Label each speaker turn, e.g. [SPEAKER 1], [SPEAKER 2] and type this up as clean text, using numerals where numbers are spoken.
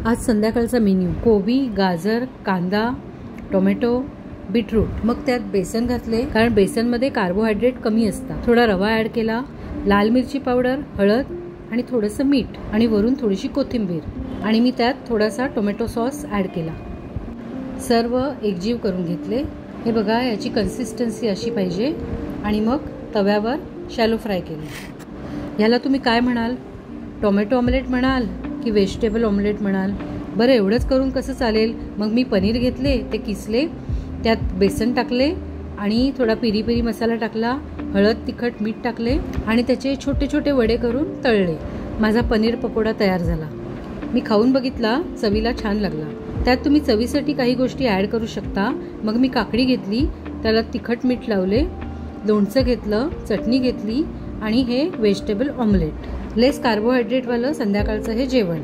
[SPEAKER 1] आज संध्याकाळचा मेन्यू कोबी, गाजर, कांदा, टोमॅटो, बीटरूट. मग त्यात बेसन घातले कारण बेसनमध्ये कार्बोहायड्रेट कमी असतात. थोडा रवा ॲड केला, लाल मिरची पावडर, हळद आणि थोडंसं मीठ आणि वरून थोडीशी कोथिंबीर आणि मी त्यात थोडासा टोमॅटो सॉस ॲड केला. सर्व एकजीव करून घेतले. हे बघा, याची कन्सिस्टन्सी अशी पाहिजे आणि मग तव्यावर शॅलो फ्राय केले. ह्याला तुम्ही काय म्हणाल? टोमॅटो ऑमलेट म्हणाल की व्हेजिटेबल ऑमलेट म्हणाल? बरं, एवढंच करून कसं चालेल? मग मी पनीर घेतले, ते किसले, त्यात बेसन टाकले आणि थोडा पिरी पिरी मसाला टाकला, हळद, तिखट, मीठ टाकले आणि त्याचे छोटे छोटे वडे करून तळले. माझा पनीर पकोडा तयार झाला. मी खाऊन बघितला, चवीला छान लागला. त्यात तुम्ही चवीसाठी काही गोष्टी ॲड करू शकता. मग मी काकडी घेतली, त्याला तिखट मीठ लावले, लोणचं घेतलं, चटणी घेतली आणि हे व्हेजिटेबल ऑमलेट. लेस कार्बोहायड्रेटवालं संध्याकाळचं हे जेवण.